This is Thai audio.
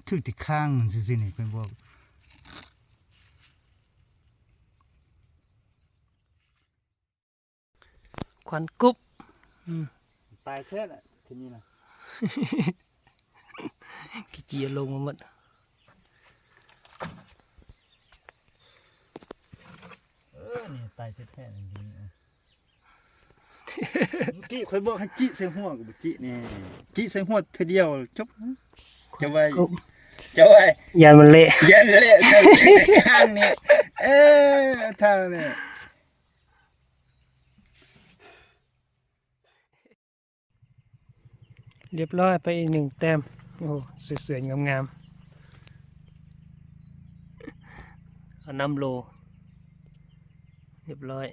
ถือติดข้างสินี่เป็นบอกควันกุ๊บตายแค่น่ะทีนี้นะ กี่จีลงมาหมดนี่ตายแท้ๆจริงๆเมื่อกี้ข่อยบอกให้จิใส่หัวกับจินี่จิใส่หัวเทอเดียวจบจะไว้ยานมันเละ ยันเละใส่ข้างนี่เท่านี่เรียบร้อยไปอีก1 แต้มโอ้สวยๆงามๆเอาน้ำโลเรียบร้อย